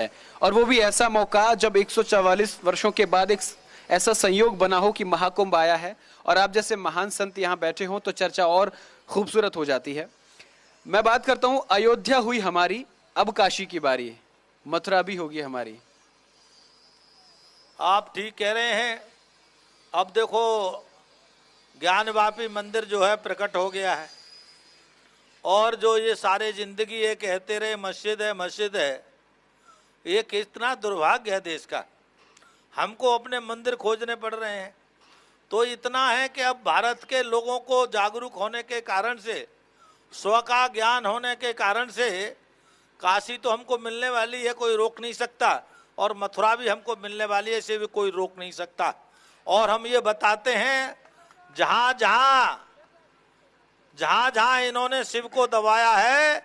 और वो भी ऐसा मौका जब 144 वर्षों के बाद एक ऐसा संयोग बना हो कि महाकुंभ आया है और आप जैसे महान संत यहाँ बैठे हो तो चर्चा और खूबसूरत हो जाती है। मैं बात करता हूँ, अयोध्या हुई हमारी, अब काशी की बारी, मथुरा भी होगी हमारी। आप ठीक कह रहे हैं। अब देखो, ज्ञानवापी मंदिर जो है प्रकट हो गया है, और जो ये सारे जिंदगी ये कहते रहे मस्जिद है मस्जिद है, ये कितना दुर्भाग्य है देश का। हमको अपने मंदिर खोजने पड़ रहे हैं। तो इतना है कि अब भारत के लोगों को जागरूक होने के कारण से, स्व का ज्ञान होने के कारण से, काशी तो हमको मिलने वाली है, कोई रोक नहीं सकता, और मथुरा भी हमको मिलने वाली है, इसे भी कोई रोक नहीं सकता। और हम ये बताते हैं, जहाँ जहाँ जहाँ जहाँ इन्होंने शिव को दबाया है,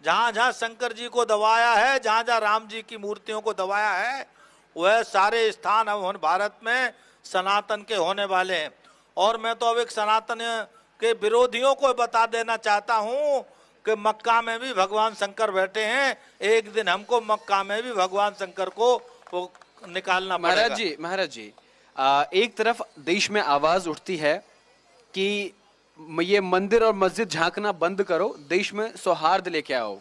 जहाँ जहाँ शंकर जी को दबाया है, जहाँ जहाँ राम जी की मूर्तियों को दबाया है, वह सारे स्थान अब भारत में सनातन के होने वाले हैं। और मैं तो अब एक सनातन के विरोधियों को बता देना चाहता हूँ कि मक्का में भी भगवान शंकर बैठे हैं, एक दिन हमको मक्का में भी भगवान शंकर को निकालना पड़ेगा। महाराज जी, एक तरफ देश में आवाज उठती है कि ये मंदिर और मस्जिद झांकना बंद करो, देश में सौहार्द लेके आओ।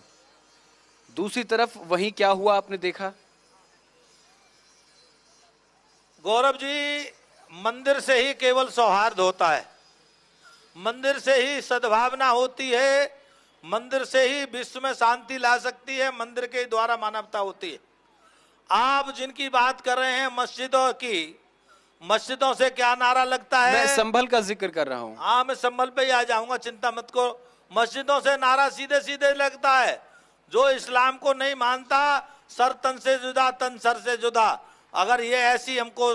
दूसरी तरफ वहीं क्या हुआ आपने देखा? गौरव जी, मंदिर से ही केवल सौहार्द होता है, मंदिर से ही सद्भावना होती है, मंदिर से ही विश्व में शांति ला सकती है, मंदिर के द्वारा मानवता होती है। आप जिनकी बात कर रहे हैं मस्जिदों की, मस्जिदों से क्या नारा लगता है? मैं संभल का जिक्र कर रहा हूं। हाँ, मैं संभल पे ही आ जाऊंगा, चिंता मत करो। मस्जिदों से नारा सीधे सीधे लगता है, जो इस्लाम को नहीं मानता, सर तन से जुदा तन सर से जुदा। अगर ये ऐसी हमको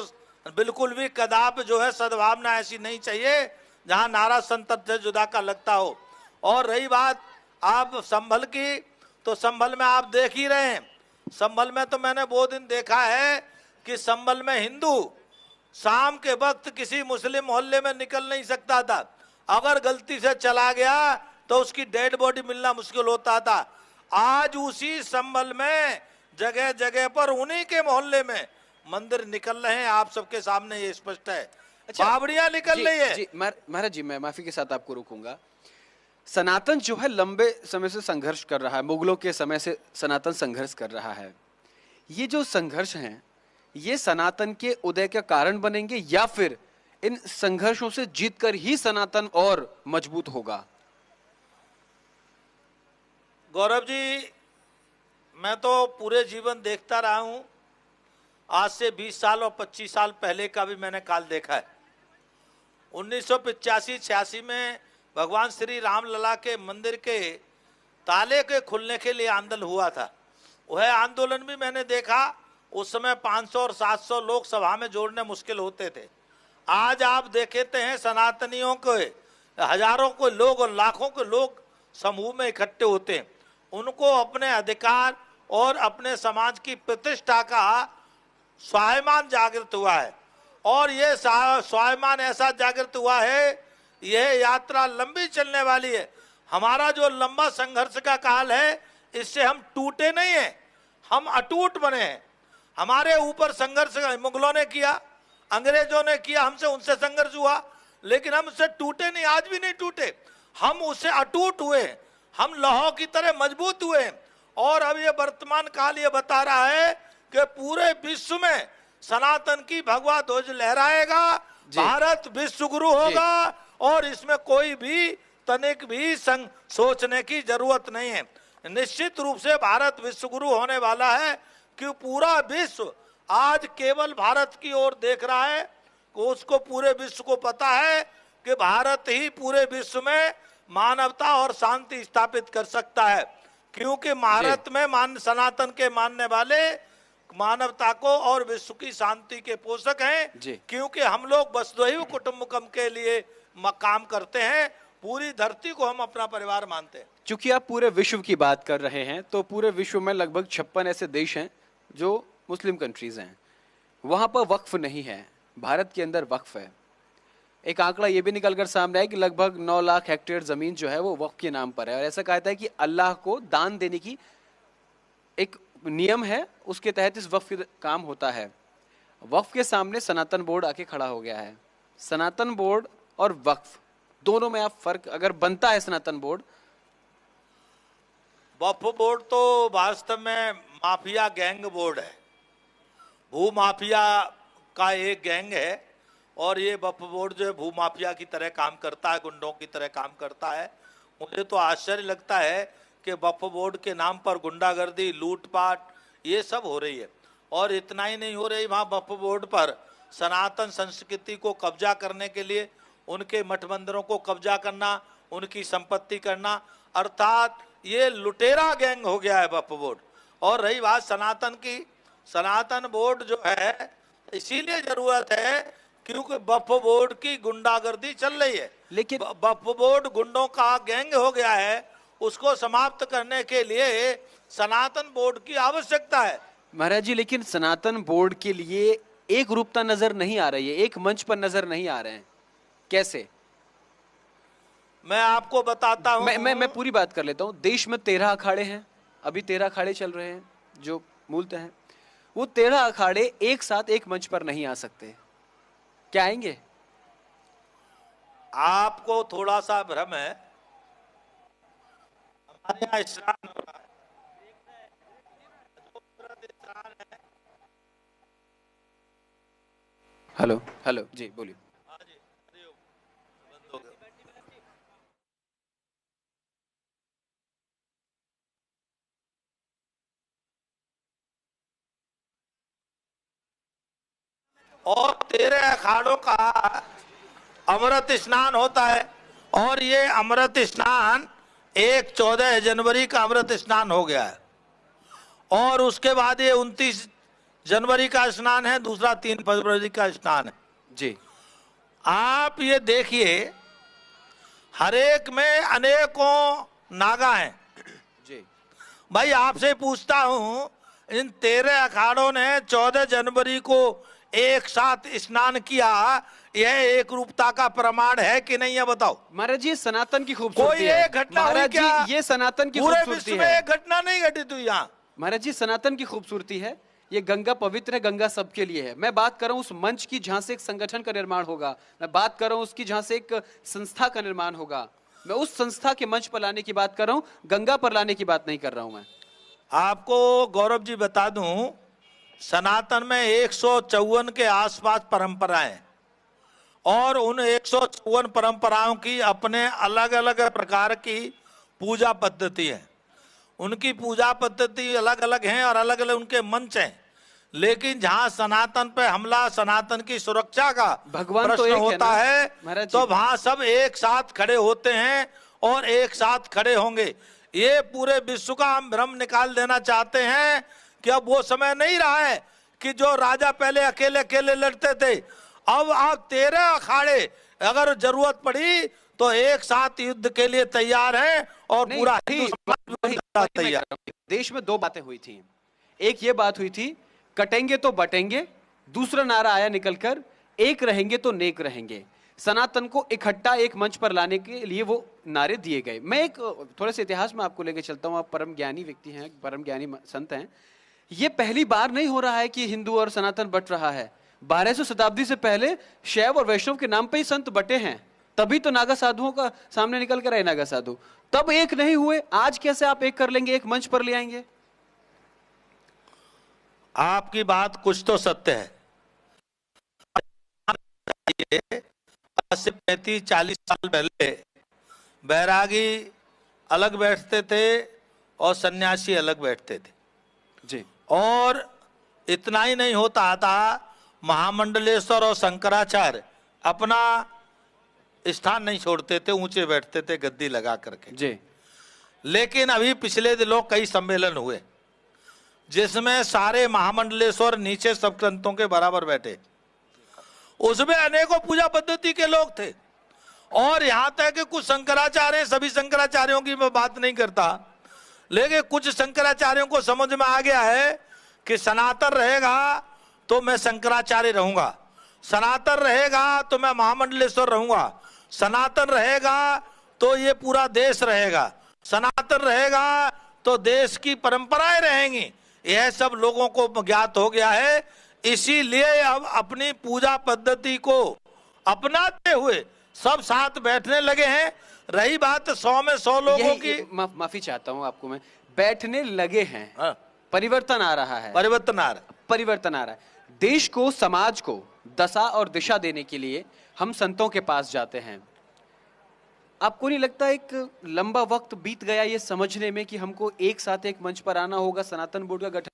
बिल्कुल भी कदाप जो है सद्भावना ऐसी नहीं चाहिए जहां नारा संत से जुदा का लगता हो। और रही बात आप संभल की, तो संभल में आप देख ही रहे हैं, संभल में तो मैंने वो दिन देखा है कि संभल में हिंदू शाम के वक्त किसी मुस्लिम मोहल्ले में निकल नहीं सकता था, अगर गलती से चला गया तो उसकी डेड बॉडी मिलना मुश्किल होता था। आज उसी संभल में जगह जगह पर उन्हीं के मोहल्ले में मंदिर निकल रहे हैं, आप सबके सामने ये स्पष्ट है। बावड़ियां निकल रही है। महाराज जी, मैं माफी के साथ आपको रोकूंगा। सनातन जो है लंबे समय से संघर्ष कर रहा है, मुगलों के समय से सनातन संघर्ष कर रहा है। ये जो संघर्ष हैं, ये सनातन के उदय का कारण बनेंगे या फिर इन संघर्षों से जीतकर ही सनातन और मजबूत होगा? गौरव जी, मैं तो पूरे जीवन देखता रहा हूं, आज से 20 साल और 25 साल पहले का भी मैंने काल देखा है। 1985-86 में भगवान श्री राम लला के मंदिर के ताले के खुलने के लिए आंदोलन हुआ था। वह आंदोलन भी मैंने देखा, उस समय 500 और 700 लोग सभा में जोड़ने मुश्किल होते थे। आज आप देखते हैं सनातनियों के हजारों को लोग और लाखों के लोग समूह में इकट्ठे होते हैं। उनको अपने अधिकार और अपने समाज की प्रतिष्ठा का स्वाभिमान जागृत हुआ है, और ये स्वाभिमान ऐसा जागृत हुआ है, यह यात्रा लंबी चलने वाली है। हमारा जो लंबा संघर्ष का काल है, इससे हम टूटे नहीं हैं, हम अटूट बने हैं। हमारे ऊपर संघर्ष मुगलों ने किया, अंग्रेजों ने किया, हमसे उनसे संघर्ष हुआ, लेकिन हम उससे टूटे नहीं, आज भी नहीं टूटे, हम उससे अटूट हुए, हम लौह की तरह मजबूत हुए। और अब ये वर्तमान काल ये बता रहा है कि पूरे विश्व में सनातन की भगवा ध्वज लहराएगा, भारत विश्व गुरु होगा, और इसमें कोई भी तनिक भी सोचने की जरूरत नहीं है। निश्चित रूप से भारत विश्व गुरु होने वाला है, कि पूरा विश्व आज केवल भारत की ओर देख रहा है। उसको पूरे विश्व को पता है कि भारत ही पूरे विश्व में मानवता और शांति स्थापित कर सकता है, क्योंकि भारत में सनातन के मानने वाले मानवता को और विश्व की शांति के पोषक हैं। क्योंकि हम लोग वसुधैव कुटुंबकम के लिए काम करते हैं, पूरी धरती को हम अपना परिवार मानते हैं। चूंकि आप पूरे विश्व की बात कर रहे हैं, तो पूरे विश्व में लगभग 56 ऐसे देश हैं जो मुस्लिम कंट्रीज हैं, वहां पर वक्फ नहीं है। भारत के अंदर वक्फ है। एक आंकड़ा ये भी निकल कर सामने आया कि लगभग 9 लाख हेक्टेयर जमीन जो है वो वक्फ के नाम पर है, और ऐसा कहता है कि अल्लाह को दान देने की एक नियम है, उसके तहत इस वक्फ का काम होता है। वक्फ के सामने सनातन बोर्ड आके खड़ा हो गया है। सनातन बोर्ड और वक्फ दोनों में आप फर्क अगर बनता है सनातन बोर्ड। वक्फ बोर्ड तो वास्तव में माफिया गैंग बोर्ड है, भू माफिया का एक गैंग है, और ये वक्फ बोर्ड जो है भू माफिया की तरह काम करता है, गुंडों की तरह काम करता है। मुझे तो आश्चर्य लगता है कि वक्फ बोर्ड के नाम पर गुंडागर्दी, लूटपाट ये सब हो रही है। और इतना ही नहीं हो रही, वहाँ वक्फ बोर्ड पर सनातन संस्कृति को कब्जा करने के लिए उनके मठ मंदिरों को कब्जा करना, उनकी संपत्ति करना, अर्थात ये लुटेरा गैंग हो गया है वक्फ बोर्ड। और रही बात सनातन की, सनातन बोर्ड जो है इसीलिए जरूरत है क्योंकि वक्फ बोर्ड की गुंडागर्दी चल रही है। लेकिन वक्फ बोर्ड गुंडों का गैंग हो गया है, उसको समाप्त करने के लिए सनातन बोर्ड की आवश्यकता है। महाराज जी, लेकिन सनातन बोर्ड के लिए एक रूपता नजर नहीं आ रही है, एक मंच पर नजर नहीं आ रहे हैं, कैसे? मैं आपको बताता हूं। मैं पूरी बात कर लेता हूं। देश में 13 अखाड़े हैं, अभी 13 अखाड़े चल रहे हैं जो मूलतः हैं। वो 13 अखाड़े एक साथ एक मंच पर नहीं आ सकते, क्या आएंगे? आपको थोड़ा सा भ्रम है। हमारे यहाँ स्नान हो रहा है, हेलो हेलो जी बोलिए। और 13 अखाड़ों का अमृत स्नान होता है, और ये अमृत स्नान एक 14 जनवरी का अमृत स्नान हो गया है, और उसके बाद ये 29 जनवरी का स्नान है, दूसरा 3 फरवरी का स्नान है जी। आप ये देखिए, हरेक में अनेकों नागा हैं जी। भाई। आपसे पूछता हूं, इन 13 अखाड़ों ने 14 जनवरी को एक साथ स्नान किया, यह एक रूपता का प्रमाण है कि नहीं है? बताओ महाराज जी, सनातन की खूबसूरती है। कोई एक घटना हुई महाराज क्या? जी, ये सनातन की पूरे खूबसूरती विश्व में है। एक घटना नहीं घटित हुई यहाँ। महाराज जी, सनातन की खूबसूरती है। ये गंगा पवित्र है, गंगा सबके लिए है। मैं बात कर रहा हूं उस मंच की जहां से एक संगठन का निर्माण होगा, मैं बात कर रहा हूं उसकी जहां से एक संस्था का निर्माण होगा। मैं उस संस्था के मंच पर लाने की बात कर रहा हूं, गंगा पर लाने की बात नहीं कर रहा हूं मैं। आपको गौरव जी बता दूं, सनातन में 154 के आसपास परंपराएं, और उन 154 परंपराओं की अपने अलग अलग प्रकार की पूजा पद्धति है। उनकी पूजा पद्धति अलग अलग हैं और अलग अलग उनके मंच हैं, लेकिन जहां सनातन पे हमला, सनातन की सुरक्षा का भगवान तो प्रश्न एक होता है तो वहां सब एक साथ खड़े होते हैं और एक साथ खड़े होंगे। ये पूरे विश्व का हम भ्रम निकाल देना चाहते हैं कि अब वो समय नहीं रहा है कि जो राजा पहले अकेले अकेले लड़ते थे, अब आप 13 अखाड़े अगर जरूरत पड़ी तो एक साथ युद्ध के लिए तैयार हैं, और पूरा तैयार। देश में 2 बातें हुई थी। एक ये बात हुई थी, कटेंगे तो बटेंगे। दूसरा नारा आया निकलकर, एक रहेंगे तो नेक रहेंगे। सनातन को इकट्ठा एक मंच पर लाने के लिए वो नारे दिए गए। मैं एक थोड़े से इतिहास में आपको लेके चलता हूं। आप परम ज्ञानी व्यक्ति हैं, परम ज्ञानी संत हैं। ये पहली बार नहीं हो रहा है कि हिंदू और सनातन बट रहा है। 1200 शताब्दी से पहले शैव और वैष्णव के नाम पे ही संत बटे हैं। तभी तो नागा साधुओं का सामने निकल कर आए नागा साधु। तब एक नहीं हुए, आज कैसे आप एक कर लेंगे, एक मंच पर ले आएंगे? आपकी बात कुछ तो सत्य है। 35-40 साल पहले बैरागी अलग बैठते थे और सन्यासी अलग बैठते थे जी। और इतना ही नहीं होता था, महामंडलेश्वर और शंकराचार्य अपना स्थान नहीं छोड़ते थे, ऊंचे बैठते थे गद्दी लगा करके जी। लेकिन अभी पिछले दिनों कई सम्मेलन हुए जिसमें सारे महामंडलेश्वर नीचे सब संतों के बराबर बैठे। उसमें अनेकों पूजा पद्धति के लोग थे, और यहां तक कि कुछ शंकराचार्य, सभी शंकराचार्यों की मैं बात नहीं करता, लेकिन कुछ शंकराचार्यों को समझ में आ गया है कि सनातन रहेगा तो मैं शंकराचार्य रहूंगा, सनातन रहेगा तो मैं महामंडलेश्वर रहूंगा, सनातन रहेगा तो ये पूरा देश रहेगा, सनातन रहेगा तो देश की परंपराएं रहेंगी। यह सब लोगों को ज्ञात हो गया है। इसीलिए अब अपनी पूजा पद्धति को अपनाते हुए सब साथ बैठने लगे हैं। रही बात 100 में 100 लोगों की, माफी चाहता हूं आपको, मैं बैठने लगे हैं। हाँ। परिवर्तन आ रहा है, परिवर्तन आ रहा है, परिवर्तन आ रहा है। देश को, समाज को दशा और दिशा देने के लिए हम संतों के पास जाते हैं। आपको नहीं लगता एक लंबा वक्त बीत गया ये समझने में कि हमको एक साथ एक मंच पर आना होगा, सनातन बोर्ड का गठन?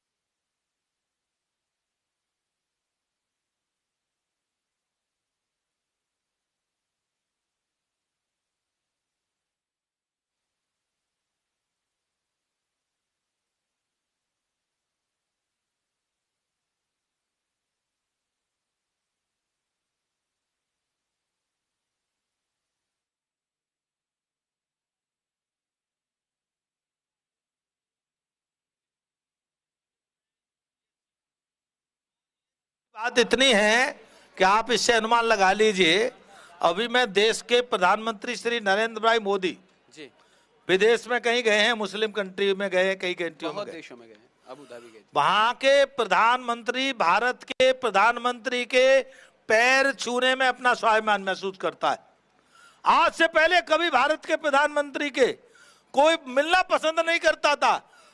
बात इतनी है कि आप इससे अनुमान लगा लीजिए। अभी मैं देश के प्रधानमंत्री श्री नरेंद्र भाई मोदी जी विदेश में कहीं गए हैं, मुस्लिम कंट्री में गए, कई कंट्रियों में बहुत गए, देशों में गए, अबू धाबी गए। वहां के प्रधानमंत्री भारत के प्रधानमंत्री के पैर छूने में अपना स्वाभिमान महसूस करता है। आज से पहले कभी भारत के प्रधानमंत्री के कोई मिलना पसंद नहीं करता था।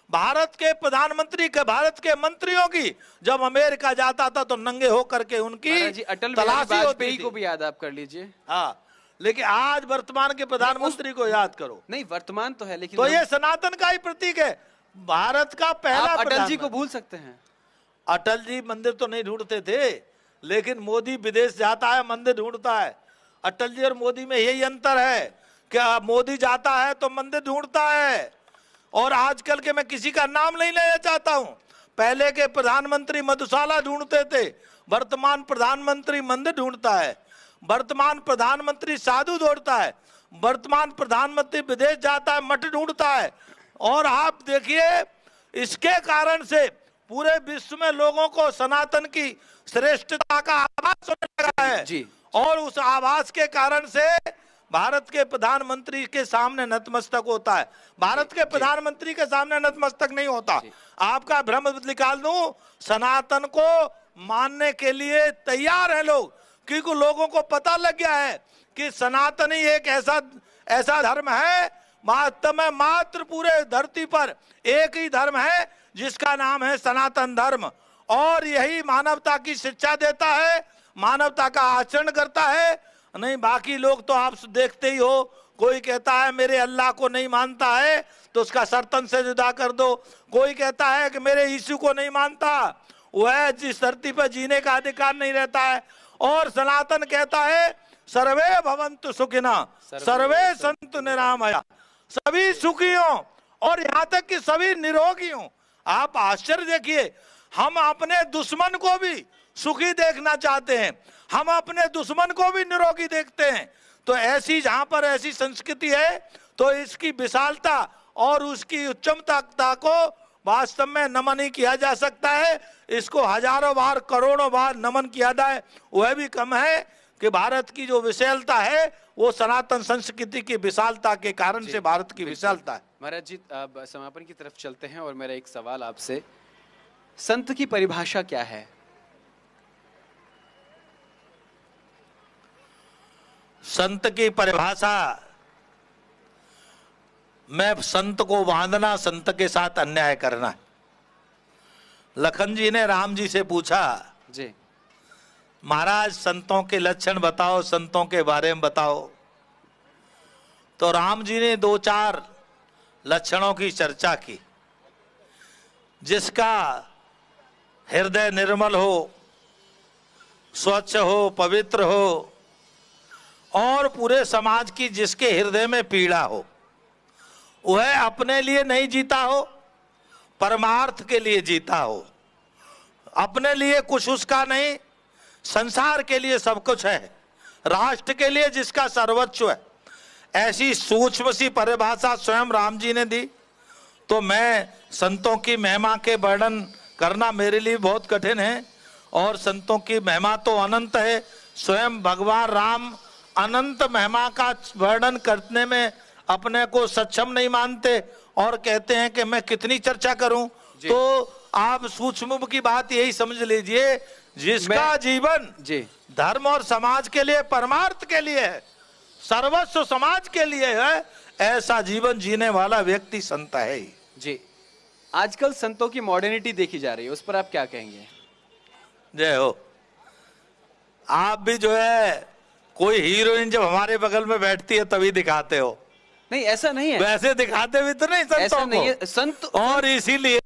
भारत के प्रधानमंत्री के, भारत के मंत्रियों की जब अमेरिका जाता था तो नंगे होकर के उनकी अटल तलाशी होती को भी याद आप कर लीजिए। हाँ, लेकिन आज वर्तमान के प्रधानमंत्री को याद करो। नहीं, वर्तमान तो है, लेकिन तो ये सनातन का ही प्रतीक है। भारत का पहला अटल जी को भूल सकते हैं। अटल जी मंदिर तो नहीं ढूंढते थे, लेकिन मोदी विदेश जाता है मंदिर ढूंढता है। अटल जी और मोदी में यही अंतर है, क्या मोदी जाता है तो मंदिर ढूंढता है। और आजकल के, मैं किसी का नाम नहीं लेना चाहता हूं, पहले के प्रधानमंत्री मधुशाला ढूंढते थे, वर्तमान प्रधानमंत्री मंदिर ढूंढता है। वर्तमान प्रधानमंत्री साधु ढूंढता है, वर्तमान प्रधानमंत्री विदेश जाता है, मठ ढूंढता है। और आप देखिए, इसके कारण से पूरे विश्व में लोगों को सनातन की श्रेष्ठता का आभास होने लगा है जी। और उस आभास के कारण से भारत के प्रधानमंत्री के सामने नतमस्तक होता है। भारत के प्रधानमंत्री के सामने नतमस्तक नहीं होता। आपका भ्रम निकाल दूं, सनातन को मानने के लिए तैयार है लोग, क्योंकि लोगों को पता लग गया है कि सनातन ही एक ऐसा धर्म है, वास्तव में मात्र पूरे धरती पर एक ही धर्म है जिसका नाम है सनातन धर्म। और यही मानवता की शिक्षा देता है, मानवता का आचरण करता है। नहीं, बाकी लोग तो आप देखते ही हो, कोई कहता है मेरे अल्लाह को नहीं मानता है तो उसका सर्तन से जुदा कर दो। कोई कहता है कि मेरे यीशु को नहीं मानता, वह जिस धरती पर जीने का अधिकार नहीं रहता है। और सनातन कहता है सर्वे भवन्तु सुखिना सर्वे सन्तु निरामया, सभी सुखी हों और यहाँ तक कि सभी निरोगी हों। आप आश्चर्य देखिए, हम अपने दुश्मन को भी सुखी देखना चाहते हैं, हम अपने दुश्मन को भी निरोगी देखते हैं। तो ऐसी, जहां पर ऐसी संस्कृति है तो इसकी विशालता और उसकी उच्चमता को वास्तव में नमन ही किया जा सकता है। इसको हजारों बार, करोड़ों बार नमन किया जाए वह भी कम है कि भारत की जो विशालता है वो सनातन संस्कृति की विशालता के कारण से भारत की विशालता है। महाराज जी, अब समापन की तरफ चलते हैं और मेरा एक सवाल आपसे, संत की परिभाषा क्या है? संत की परिभाषा, मैं संत को बांधना, संत के साथ अन्याय करना। लखन जी ने राम जी से पूछा जी, महाराज संतों के लक्षण बताओ, संतों के बारे में बताओ। तो राम जी ने 2-4 लक्षणों की चर्चा की। जिसका हृदय निर्मल हो, स्वच्छ हो, पवित्र हो और पूरे समाज की जिसके हृदय में पीड़ा हो, वह अपने लिए नहीं जीता हो, परमार्थ के लिए जीता हो। अपने लिए कुछ उसका नहीं, संसार के लिए सब कुछ है, राष्ट्र के लिए जिसका सर्वोच्च है। ऐसी सूक्ष्म सी परिभाषा स्वयं राम जी ने दी। तो मैं संतों की महिमा के वर्णन करना मेरे लिए बहुत कठिन है, और संतों की महिमा तो अनंत है। स्वयं भगवान राम अनंत महिमा का वर्णन करने में अपने को सक्षम नहीं मानते और कहते हैं कि मैं कितनी चर्चा करूं। तो आप सूक्ष्म की बात यही समझ लीजिए, जिसका जीवन जी धर्म और समाज के लिए, परमार्थ के लिए है, सर्वस्व समाज के लिए है, ऐसा जीवन जीने वाला व्यक्ति संत है ही। जी। आजकल संतों की मॉडर्निटी देखी जा रही है, उस पर आप क्या कहेंगे? जय हो। आप भी जो है कोई हीरोइन जब हमारे बगल में बैठती है तभी दिखाते हो। नहीं, ऐसा नहीं है, वैसे दिखाते भी तो नहीं संतों ऐसा नहीं को। है संत। और इसीलिए